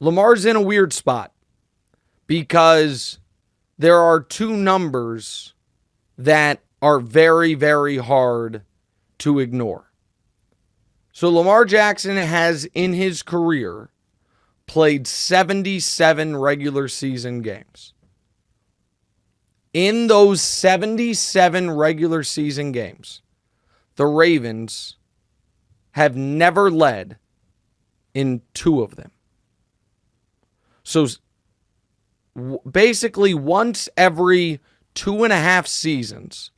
Lamar's in a weird spot because there are two numbers that are very, very hard to ignore. So Lamar Jackson has in his career played 77 regular season games. In those 77 regular season games, the Ravens have never led in 2 of them. So basically once every 2.5 seasons,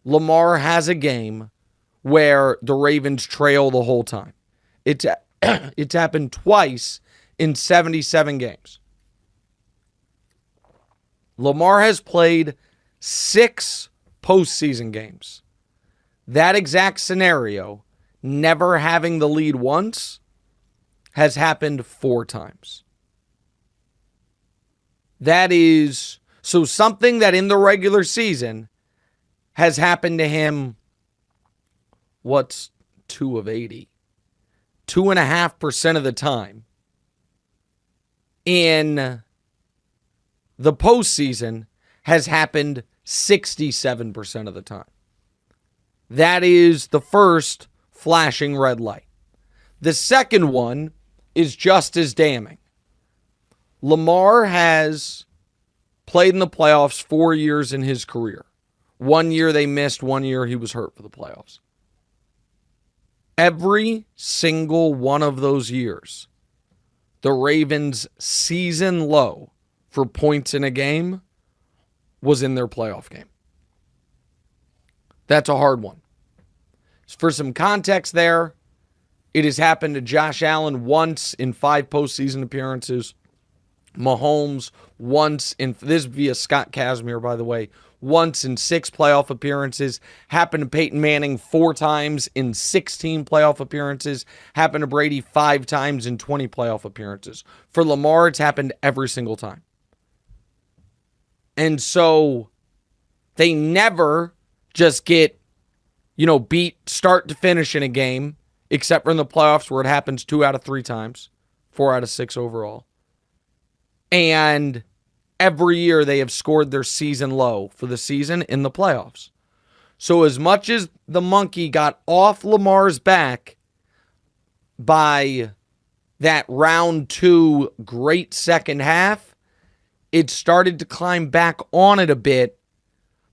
Lamar has a game where the Ravens trail the whole time. It's happened twice in 77 games. Lamar has played 6 postseason games. That exact scenario, never having the lead once, has happened 4 times. That is, so something that in the regular season has happened to him, what's 2 of 80? 2.5% of the time. In the postseason has happened 67% of the time. That is the first flashing red light. The second one is just as damning. Lamar has played in the playoffs 4 years in his career. 1 year they missed, 1 year he was hurt for the playoffs. Every single one of those years, the Ravens' season low for points in a game was in their playoff game. That's a hard one. For some context there, it has happened to Josh Allen once in 5 postseason appearances. Mahomes once in, this via Scott Kazmir, by the way, once in 6 playoff appearances. Happened to Peyton Manning 4 times in 16 playoff appearances. Happened to Brady 5 times in 20 playoff appearances. For Lamar, it's happened every single time. And so they never just get, beat start to finish in a game, except for in the playoffs where it happens 2 out of 3 times, 4 out of 6 overall. And every year they have scored their season low for the season in the playoffs. So as much as the monkey got off Lamar's back by that round 2 great second half, it started to climb back on it a bit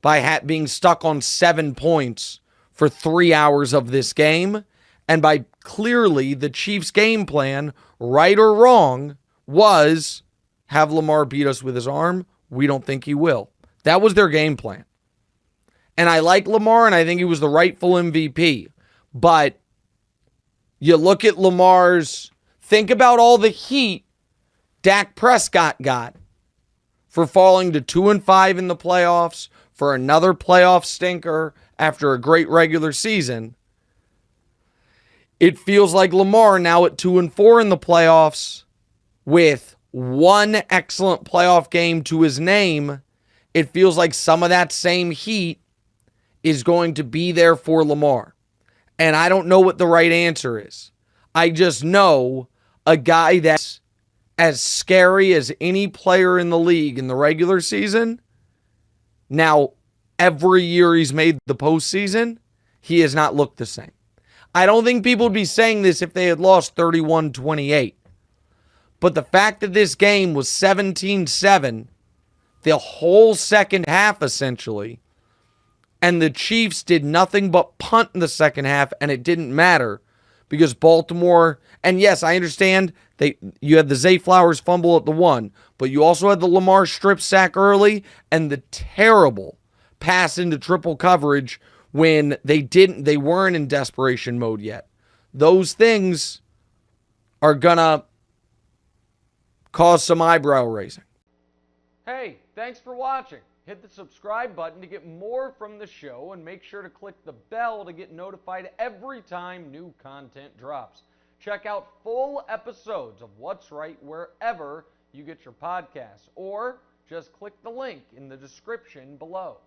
by being stuck on 7 points for 3 hours of this game. And by clearly the Chiefs' game plan, right or wrong, was have Lamar beat us with his arm. We don't think he will. That was their game plan. And I like Lamar, and I think he was the rightful MVP. But you look at Lamar's, think about all the heat Dak Prescott got for falling to 2-5 in the playoffs, for another playoff stinker after a great regular season. It feels like Lamar now at 2-4 in the playoffs with 1 excellent playoff game to his name. It feels like some of that same heat is going to be there for Lamar. And I don't know what the right answer is. I just know a guy that's as scary as any player in the league in the regular season. Now, every year he's made the postseason, he has not looked the same. I don't think people would be saying this if they had lost 31-28. But the fact that this game was 17-7, the whole second half essentially, and the Chiefs did nothing but punt in the second half, and it didn't matter because Baltimore, and yes, I understand you had the Zay Flowers fumble at the 1, but you also had the Lamar strip sack early and the terrible pass into triple coverage when they weren't in desperation mode yet. Those things are gonna cause some eyebrow raising. Hey, thanks for watching. Hit the subscribe button to get more from the show and make sure to click the bell to get notified every time new content drops. Check out full episodes of What's Right wherever you get your podcasts, or just click the link in the description below.